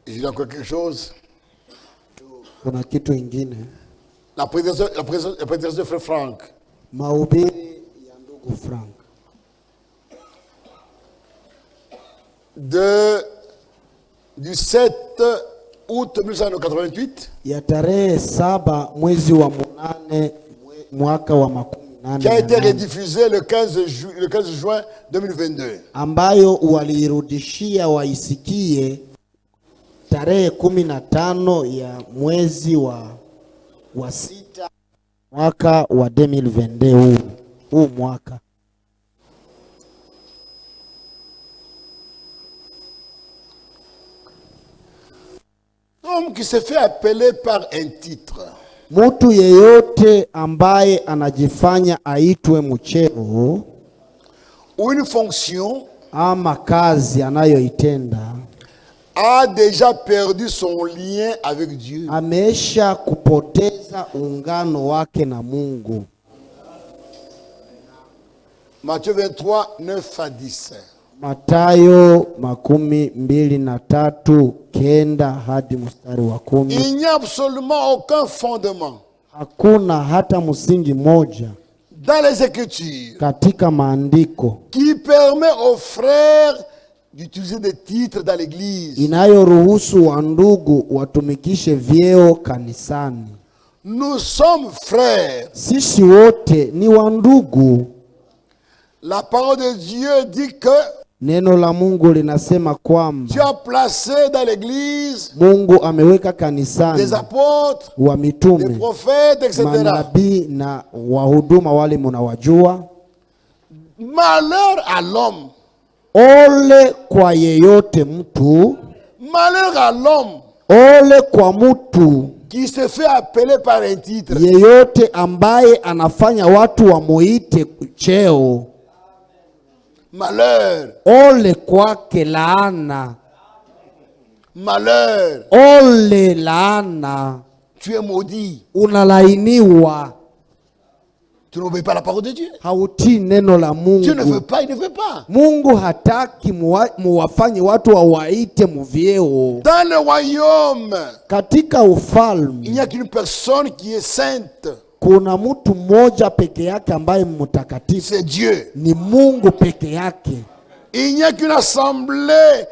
Il y a encore quelque chose. Kuna kitu ingine. La prédication de frère Franck. Mahubiri ya ndugu Frank. Du 7 août 1988. Ya tarehe 7 mwezi wa 8 mwaka wa 18. Qui a été rediffusé le 15 juin 2022. Ambayo walirudishia waisikie tarehe 15 ya mwezi wa 6 mwaka wa 2022 huu mwaka. Homme qui se fait appeler par un titre. Mtu yeyote ambaye anajifanya aitwe mcheo ou une fonction ama kazi anayoitenda a déjà perdu son lien avec Dieu. Amesha kupoteza ungano wake na Mungu. Matthieu 23, 9 à 10. Mathayo 23:9 hadi mstari wa 10. Il n'y a absolument aucun fondement. Hakuna hata msingi moja dans les Écritures katika maandiko qui permet aux frères d'utiliser des titres dans l'église. Inayoruhusu wandugu watumikishe vyeo kanisani. Nous sommes frères. Sisi wote ni wandugu. La parole de Dieu dit que neno la Mungu linasema kwamba Dieu a placé dans l'église Mungu ameweka kanisani des apôtres, wa mitume, des prophètes, etc. manabii na wahuduma wale mnawajua. Malheur à l'homme. Ole kwa yeyote mtu. Malheur à l'homme. Ole kwa mtu qui se fait appeler par un titre. Yeyote ambaye anafanya watu wamuite cheo. Malheur. Ole kwake, laana. Malheur. Ole, laana. Tu es maudit. Unalainiwa. Tu n'obéis pas à la parole de Dieu. hautii neno la Dieu ne veut Mungu. pas, il ne veut pas. Mungu hataki muwafanye watu wawaite muvyeo. Dans le royaume, Katika ufalme il n'y a qu'une personne qui est sainte. kuna mtu mmoja peke yake ambaye mtakatifu, C'est Dieu. ni Mungu peke yake. Il n'y a qu'une assemblée,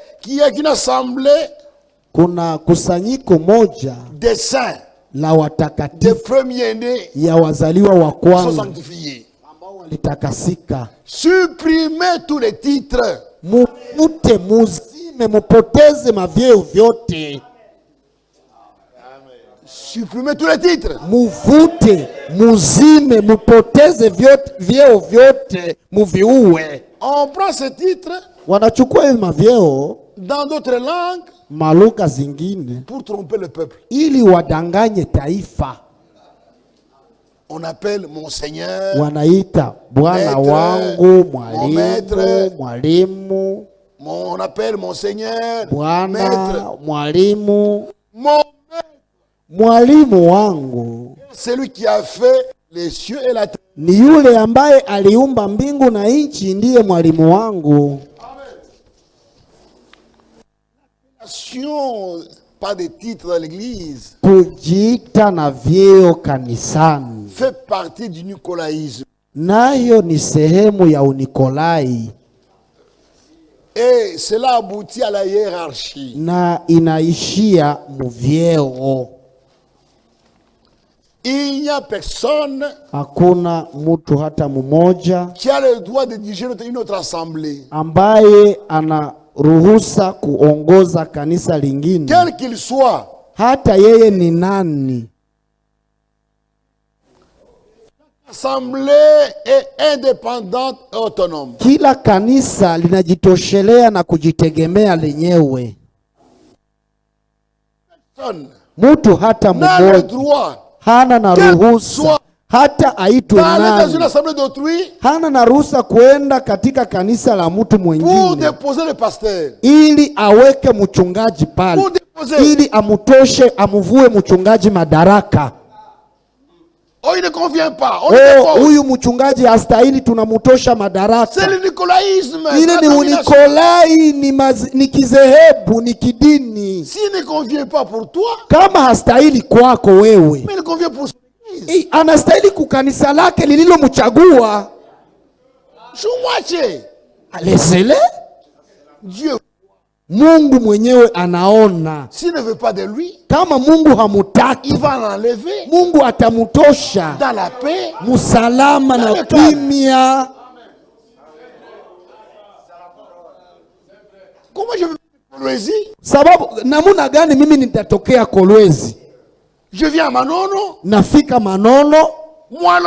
Kuna kusanyiko moja des saints, la des watakatifu premiers-nés ya wazaliwa wa qui sont kwanza sanctifiés. ambao walitakasika. Supprimez tous les titres. Mufute, muzime, mupoteze mavyeo vyote. Supprimez tous les titres. Muvute, muzime, mupoteze vyeo vyote, muviue. On prend ces titres Wanachukua hizo mavyeo dans d'autres langues malugha zingine pour tromper le peuple. ili wadanganye taifa. On appelle mon Seigneur, Wanaita Bwana Maître, wangu, mon maître, mwalimu, on appelle mon Seigneur, Bwana, maître, mwalimu, mon maître. mwalimu wangu. C'est lui qui a fait les cieux et la terre. Ni yule ambaye aliumba mbingu na nchi, ndiye mwalimu wangu. Pas des titres dans l'église Kujiita na vyeo kanisani fait partie du nicolaïsme. nayo ni sehemu ya Unikolai, Et cela aboutit à la hiérarchie. na inaishia muvyeo. Il n'y a personne Hakuna mtu hata mmoja qui a le droit de diriger une autre assemblée, ambaye ana ruhusa kuongoza kanisa lingine, quel qu'il soit. hata yeye ni nani. L'assemblée est indépendante et autonome. Kila kanisa linajitoshelea na kujitegemea lenyewe. Personne Mtu hata n'a le mmoja droit hana na Quel ruhusa soit hata aitwe d'aller dans une nani, assemblée d'autrui hana na ruhusa kuenda katika kanisa la mtu pour mwingine déposer le pasteur. ili aweke mchungaji pale, Pour déposer. ili amutoshe, amuvue mchungaji madaraka. Oh, il ne convient pas. On le Oh, dépose. huyu mchungaji hastahili, tunamutosha madaraka. C'est le nicolaïsme. Ile la ni domination. Unikolai, ni kizehebu, ni kidini. S'il ne convient pas pour toi, Kama hastahili kwako wewe, mais il convient pour son église. anastahili kukanisa lake lililomchagua. Choumache. Alezele, Dieu, Mungu mwenyewe anaona. s'il ne veut pas de lui, Kama Mungu hamutaki, il va l'enlever Mungu atamutosha dans la paix. musalama na kimya. Comment je vais Kolwezi? Sababu namuna gani mimi nitatokea Kolwezi, Je viens à Manono. nafika Manono, Moi,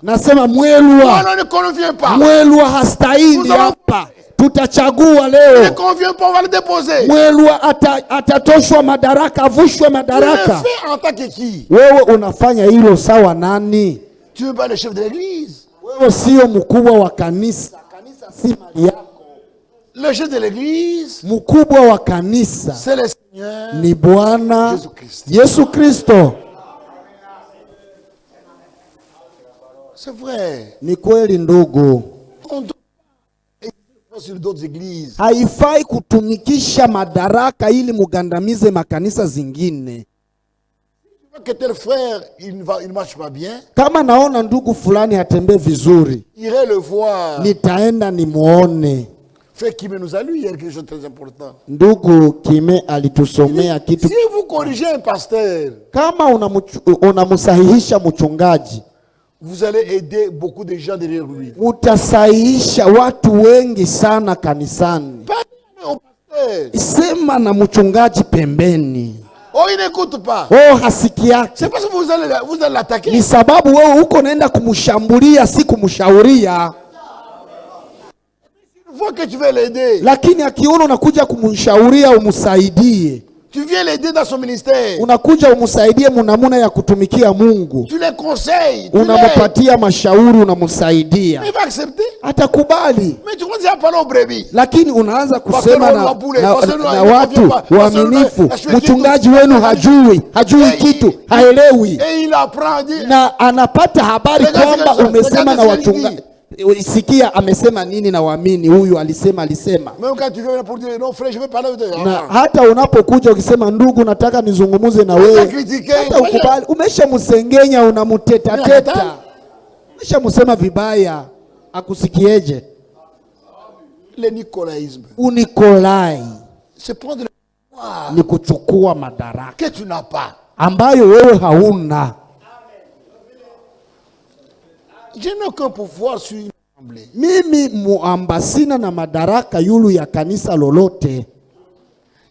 nasema moi, Mwelwa, ne convient pas. Mwelwa hastahili hapa, tutachagua Ne leo. convient pas, on va le déposer. Mwelwa atatoshwa madaraka, avushwe Tu le madaraka. fais en tant que qui? Wewe unafanya hilo sawa nani? Tu n'es pas le chef de l'église. Wewe sio mkubwa wa kanisa. Kanisa si mali yako. Le chef de l'église, Mkubwa wa kanisa c'est le Seigneur. ni Bwana Jésus-Christ. Yesu Kristo. C'est vrai. Ni kweli ndugu, On doit pas sur d'autres églises. haifai kutumikisha madaraka ili mugandamize makanisa zingine. Que tel frère, il ne marche pas bien, Kama naona ndugu fulani hatembee vizuri, irai le voir. nitaenda nimuone. Frère Kimé nous a lu hier quelque chose de très important. Ndugu Kime alitusomea kitu. Si vous corrigez un pasteur, Kama unamusahihisha mchungaji, vous allez aider beaucoup de gens derrière lui. utasahihisha watu wengi sana kanisani. Pas au pasteur. Sema na mchungaji pembeni. Oh, il n'écoute pas. Oh, hasikiaki. C'est parce que vous allez l'attaquer. Ni sababu wewe uko naenda kumshambulia, si kumshauria. Une fois que tu veux l'aider, Lakini akiona unakuja kumshauria umsaidie, Tu viens l'aider dans son ministère. Unakuja umsaidie munamuna ya kutumikia Mungu. Tu les conseilles. Unampatia mashauri, unamsaidia. Mais il va accepter. Atakubali. Mais tu commences à parler aux brebis. Lakini unaanza kusema na watu waaminifu, mchungaji wenu hajui kitu, haelewi. Na anapata habari kwamba umesema na wachungaji. Sikia amesema nini na waamini, huyu alisema. Na hata unapokuja ukisema ndugu nataka nizungumuze na wewe, hata ukubali, umeshamsengenya, unamteta, umeshamsema vibaya, akusikieje? Le nicolaïsme. Unikolai c'est prendre le pouvoir ni kuchukua madaraka que tu n'as pas, ambayo wewe hauna. Je n'ai aucun pouvoir sur une assemblée. Mimi muambasina na madaraka yulu ya kanisa lolote.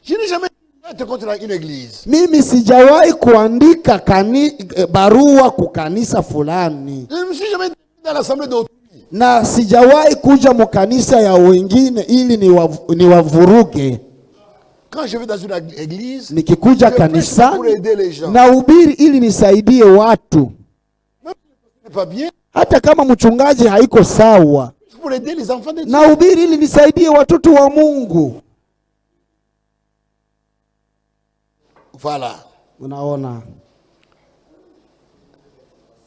Je n'ai jamais été contre une église. Mimi sijawahi kuandika barua kukanisa fulani. Je ne me suis jamais dans l'assemblée d'autrui. Na sijawahi kuja mukanisa ya wengine ili niwavuruge. Quand je vais dans une église, nikikuja kanisani na ubiri ili nisaidie watu. Pas bien. Hata kama mchungaji haiko sawa, na ubiri ili nisaidie watoto wa Mungu. Voilà. Unaona?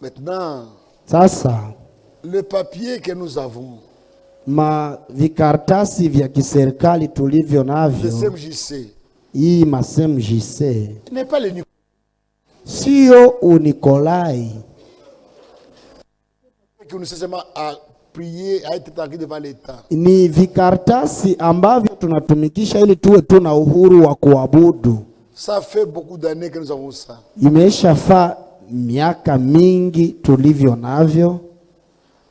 Maintenant, sasa le papier que nous avons, vikartasi vya kiserikali tulivyo navyo, hii MSMJC n'est pas le sio Unikolai. Que nous sommes à prier, à être tranquille devant l'État. Ni vikartasi ambavyo tunatumikisha ili tuwe tuna uhuru wa kuabudu. Ça fait beaucoup d'années que nous avons ça. Imeshafa miaka mingi tulivyo navyo.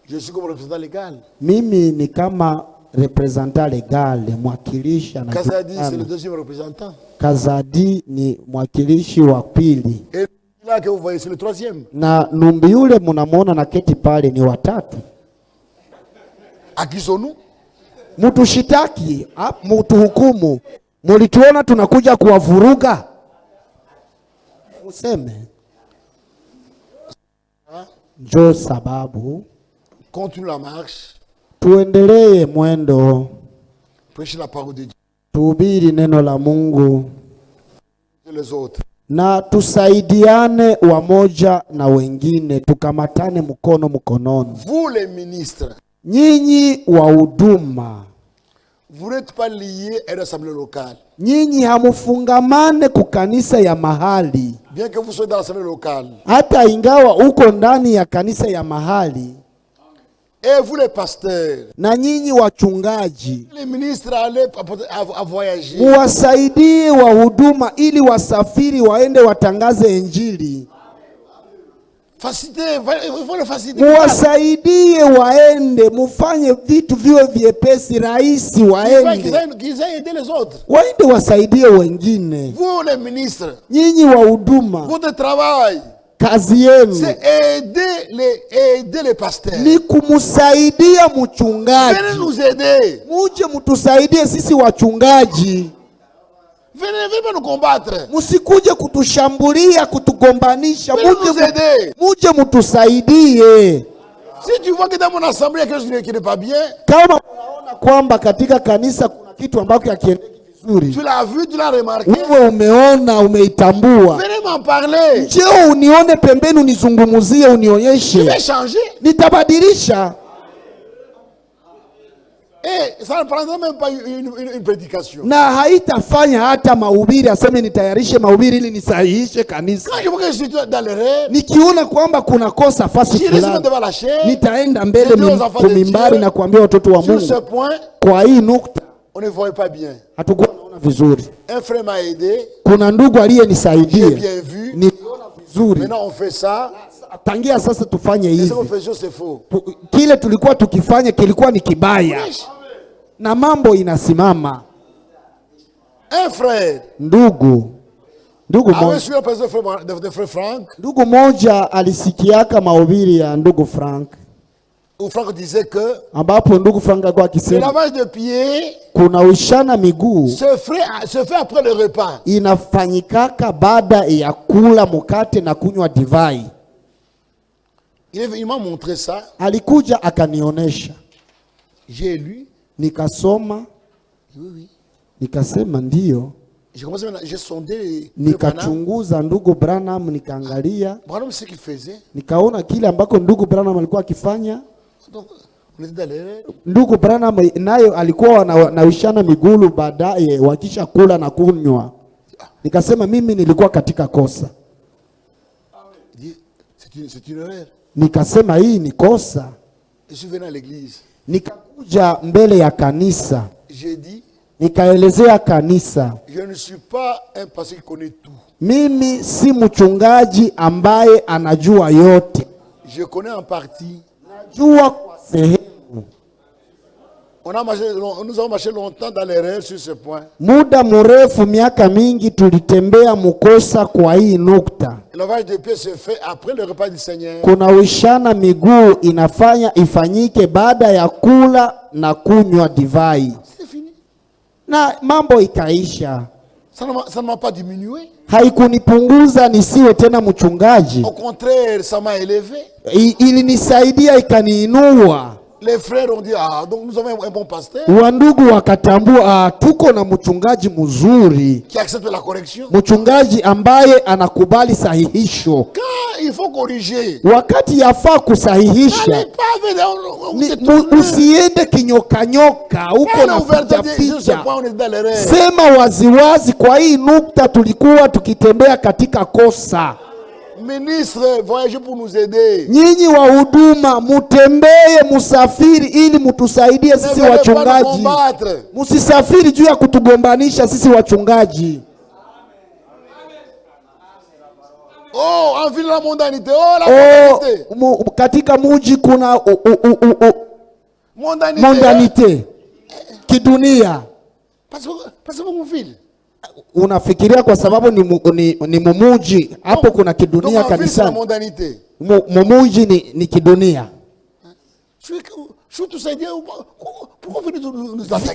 Je suis comme représentant légal. Mimi ni kama représentant légal, mwakilishi. Kazadi c'est le deuxième représentant. Kazadi ni mwakilishi wa pili. Et là que vous voyez c'est le troisième. Na Numbi yule mnamuona na keti pale ni watatu. Akizonu mutushitaki, mutuhukumu. Mulituona tunakuja kuwavuruga. Useme njo sababu continue la marche, tuendelee mwendo, prêcher la parole de Dieu, tuhubiri neno la Mungu les autres, na tusaidiane wamoja na wengine, tukamatane mkono mkononi. Vous les ministres, nyinyi wa huduma, vous n'êtes pas liés à l'assemblée locale. Nyinyi hamufungamane kukanisa ya mahali. Bien que vous soyez dans l'assemblée locale. Hata ingawa uko ndani ya kanisa ya mahali. Et vous les pasteurs, na nyinyi wachungaji, les ministres allaient à voyager. Muwasaidie wa huduma ili wasafiri waende watangaze injili. Muwasaidie waende, mufanye vitu viwe vyepesi rahisi waende. Waende wasaidie wengine. Vous les ministres, nyinyi wa huduma, votre travail, kazi yenu c'est aider les pasteurs. Ni kumusaidia mchungaji. Venez nous aider. Muje mutusaidie sisi wachungaji. Venez nous combattre. Musikuje kutushambulia, kutugombanisha. Muje mutusaidie. Si tu vois que dans mon assemblée il y a quelque chose qui n'est pas bien, kama unaona kwamba katika kanisa kuna kitu ambacho hakiendeki vizuri, tu l'as vu, tu l'as remarqué, wewe umeona, umeitambua, venez m'en parler. Njoo unione pembeni, unizungumuzie, unionyeshe. Je vais changer. Nitabadilisha. Et ça ne prendra même pas une prédication. Na haitafanya hata mahubiri aseme nitayarishe mahubiri ili nisahihishe kanisa. Quand je vois que je suis dans l'erreur, nikiona kwamba kuna kosa fasi fulani, nitaenda mbele kumimbari na kuambia watoto wa Mungu. Sur ce point, kwa hii nukta, on ne voit pas bien. Hatukuwa naona vizuri. Un frère m'a aidé. Kuna ndugu aliyenisaidia. J'ai bien vu. Niliona vizuri. Maintenant on fait ça. Tangia sasa tufanye hivi. Ce qu'on fait c'est faux. Kile tulikuwa tukifanya kilikuwa ni kibaya. Na mambo inasimama. Un frère. Ndugu Frank. Ndugu moja alisikiaka mahubiri ya ndugu Frank. où Franck disait que ambapo ndugu Frank alikuwa le akisema lavage de pieds kunawishana miguu se fait après le repas. inafanyikaka baada ya kula mkate na kunywa divai. Il m'a montré ça. Alikuja akanionyesha. J'ai lu. Nikasoma. Oui. Nikasema ndio. J'ai sondé. Nikachunguza ndugu Branham, nikaangalia. Branham ce qu'il faisait. Nikaona kile ambako ndugu Branham alikuwa akifanya. Donc, on était dans l'erreur. Ndugu Branham nayo alikuwa wanawishana miguu baadaye wakisha kula na kunywa. Nikasema mimi nilikuwa katika kosa. C'est une erreur. Nikasema hii ni kosa. Je suis venu à l'église. Nikakuja mbele ya kanisa. J'ai dit, nikaelezea kanisa, je ne suis pas un pasteur qui connaît tout. Mimi si mchungaji ambaye anajua yote. Je connais en partie. Najua kwa sehemu. Nous avons marché longtemps dans l'erreur sur ce point. Muda mrefu miaka mingi tulitembea mukosa kwa hii nukta. Le lavage de pieds se fait après le repas du Seigneur. Kuna wishana miguu ifanyike baada ya kula na kunywa divai. C'est fini. Na mambo ikaisha. Ça ne m'a pas diminué. Haikunipunguza nisiwe tena mchungaji. Au contraire, ça m'a élevé. Ilinisaidia ikaniinua. Les frères ont dit, donc nous avons un bon pasteur. Wandugu wakatambua, tuko na mchungaji mzuri. Qui accepte la correction. Mchungaji ambaye anakubali sahihisho. Quand il faut corriger. Wakati yafaa kusahihisha. Usiende kinyoka uko na ficha. Sema waziwazi, kwa hii nukta tulikuwa tukitembea katika kosa. Ministre, voyagez pour nous aider. Nyinyi wa huduma mutembee, musafiri ili mutusaidie sisi wachungaji. Musisafiri juu ya kutugombanisha sisi wachungaji. Oh, en ville la mondanité. Oh, la mondanité. Katika muji kuna mondanité. Kidunia. Parce que mon ville. Unafikiria kwa sababu ni mumuji hapo kuna kidunia kanisani. Mumuji ni kidunia.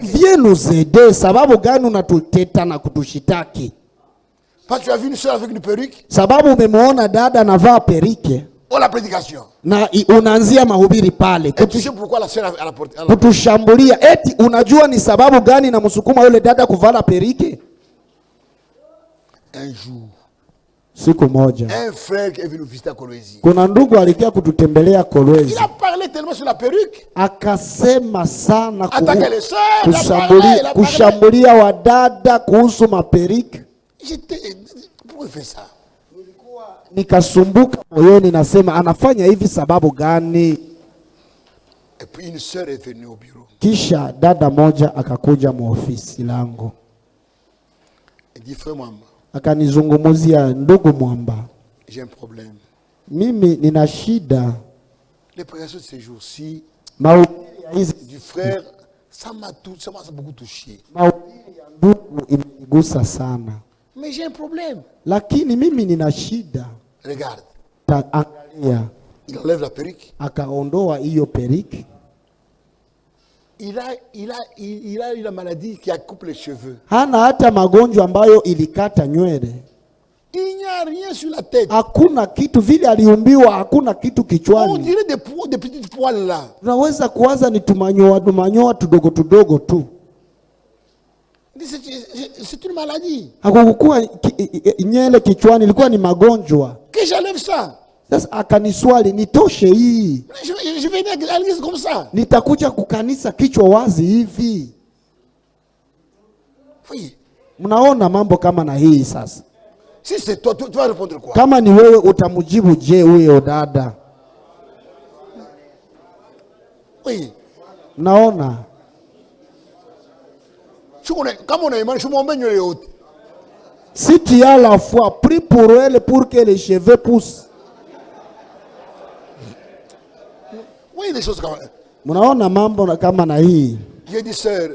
Viens nous aider, sababu gani unatuteta na kutushitaki? Sababu umemwona dada anavaa perike. Oh, la prédication. Na unaanzia mahubiri pale. Kutushambulia. Eti unajua ni sababu gani na msukuma yule dada kuvala perike? Un jour, siku moja, un frère qui est venu visiter Kolwezi. Kuna ndugu alikia kututembelea Kolwezi. Il a parlé tellement sur la perruque. Akasema sana kushambulia kushambulia wadada kuhusu maperike. Pourquoi il fait ça? Nikasumbuka moyoni, nasema anafanya hivi sababu gani? Et puis une sœur est venue au bureau. Kisha dada moja akakuja muofisi langu. Elle dit, frère Mwamba, akanizungumzia, ndugu Mwamba, j'ai un problème. Mimi nina shida. Les prédications de ces jours-ci du frère, ça m'a beaucoup touché. Mais j'ai un problème. Lakini mimi nina shida. Regarde. Angalia. Il enlève la perruque. Akaondoa hiyo perruque. Il a une maladie qui coupe les cheveux. Hana hata magonjwa ambayo ilikata nywele. Il n'y a rien sur la tête. Hakuna kitu, vile aliumbiwa hakuna kitu kichwani. On dirait des petites poils là. Unaweza kuwaza ni tumanyoa tudogo tu. C'est une maladie. Hakukuwa nywele kichwani, ilikuwa ni magonjwa. Que j'enlève ça. Sasa akaniswali, nitoshe hii. Je vais à l'église comme ça. Nitakuja kukanisa kichwa wazi hivi. Oui. Mnaona mambo kama na hii sasa. Si c'est toi, tu vas répondre quoi? Kama ni wewe utamujibu je huyo dada? Oui. Naona. Comme on a imagé, je m'en mets les hautes. Si tu as la foi, prie pour elle pour que les cheveux poussent. Oui, des choses comme ça. Mnaona mambo kama na hii. J'ai dit, sœur,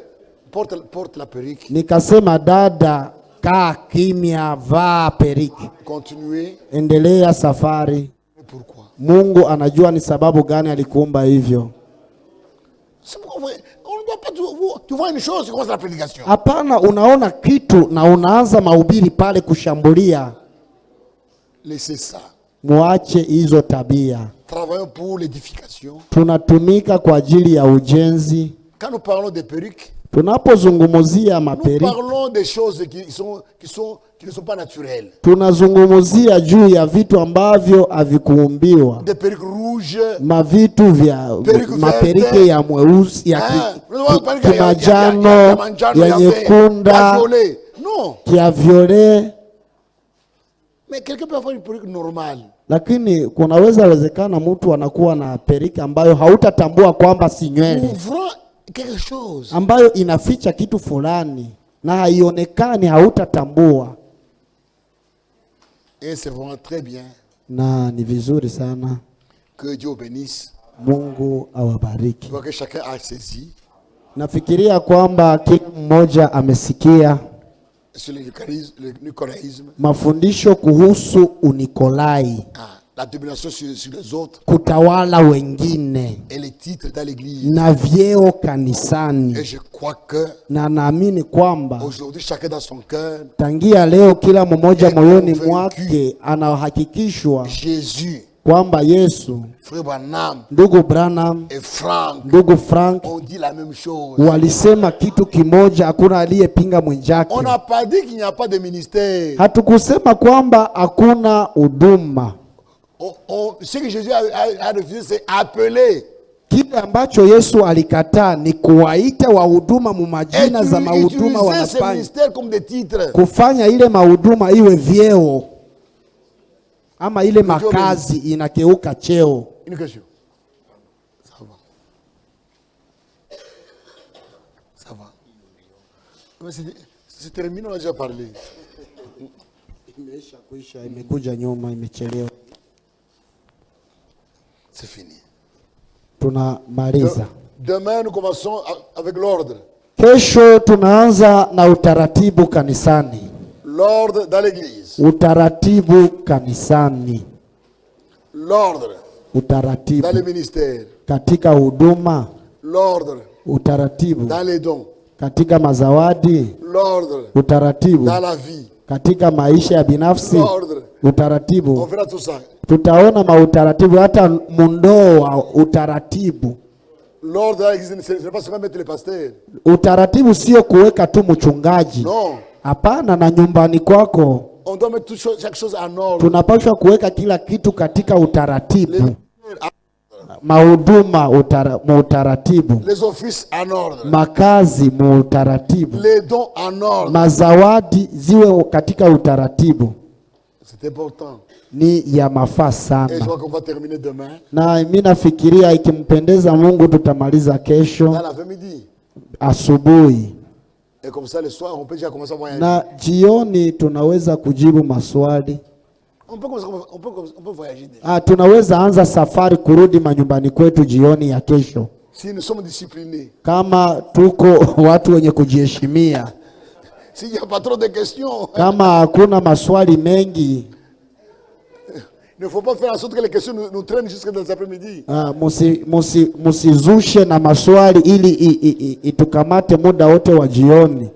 porte la perruque. Nikasema dada, kaa kimya, vaa periki. Continuez. Endelea safari. Pourquoi? Mungu anajua ni sababu gani alikuumba hivyo. On ne doit pas, tu vois une chose, tu commences la prédication. Hapana, unaona kitu na unaanza mahubiri pale kushambulia. Laissez ça. Muache hizo tabia. Travaillons pour l'édification. Tunatumika kwa ajili ya ujenzi. Quand nous parlons des perruques, tunapozungumzia maperiki, nous parlons des choses qui ne sont pas naturelles. Tunazungumzia juu ya vitu ambavyo havikuumbiwa. Des perruques rouges, mavitu vya maperike ya mweusi, ya kimajano, ya nyekunda, ya violet. Mais quelqu'un peut avoir une perruque normale. Lakini kunaweza wezekana mtu anakuwa na perike ambayo hautatambua kwamba si nywele, ambayo inaficha kitu fulani na haionekani, hautatambua. Et c'est vraiment très bien. Na ni vizuri sana. Que Dieu bénisse. Mungu awabariki. Je vois que chacun a saisi. Nafikiria kwamba kila mmoja amesikia sur le nicolaïsme. Mafundisho kuhusu Unikolai. La domination sur les autres. Kutawala wengine. Et les titres dans l'église. Na vyeo kanisani. Et je crois que na naamini kwamba aujourd'hui chacun dans son cœur, tangia leo kila mmoja moyoni mwake anahakikishwa Jésus, kwamba Yesu, frère Branham, ndugu Branham et Frank, ndugu Frank on dit la même chose. Walisema kitu kimoja, hakuna aliyepinga mwenzake. On n'a pas dit qu'il n'y a pas de ministère. Hatukusema kwamba hakuna huduma. Ce que Jésus a refusé, c'est appeler. Kile ambacho Yesu alikataa ni kuwaita wahuduma mu majina za mahuduma wanafanya. Kufanya ile mahuduma iwe vyeo ama ile makazi inakeuka cheo. Une question. Ça va. Ça va. C'est terminé, on a déjà parlé. Imekuja nyuma, imechelewa. C'est fini. Tunamaliza. Demain nous commençons avec l'ordre. Kesho tunaanza na utaratibu kanisani. L'ordre dans l'église. Utaratibu kanisani. L'ordre. Utaratibu. Dans le ministère. Katika huduma. L'ordre. Utaratibu. Dans les dons. Katika mazawadi. L'ordre. Utaratibu. Dans la vie. Katika maisha ya binafsi. L'ordre. Utaratibu. On verra tout ça. Tutaona mautaratibu hata mundoa utaratibu. L'ordre dans l'église, ce n'est pas seulement mettre le pasteur. Utaratibu sio kuweka tu mchungaji. Non. Hapana, na nyumbani kwako. On doit mettre chaque chose en ordre. Tunapaswa kuweka kila kitu katika utaratibu. Mahuduma utaratibu. Les offices en ordre. Makazi utaratibu. Les dons en ordre. Mazawadi ziwe katika utaratibu. C'est important. Ni ya mafaa sana. Et je crois qu'on va terminer demain. Na mimi nafikiria ikimpendeza Mungu tutamaliza kesho. Dans l'après-midi. Asubuhi. Et comme ça le soir on peut déjà commencer à voyager. Na jioni tunaweza kujibu maswali. On peut voyager déjà. Tunaweza anza safari kurudi manyumbani kwetu jioni ya kesho. Si nous sommes disciplinés. Kama tuko watu wenye kujiheshimia. S'il n'y a pas trop de questions. Kama hakuna maswali mengi. Il ne faut pas faire en sorte que les questions nous traînent jusqu'à dans l'après-midi. Musizushe na maswali ili itukamate muda wote wa jioni.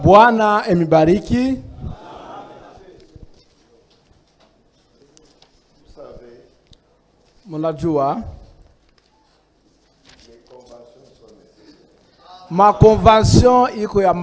Bwana emibariki. Mnajua ma convention iko ya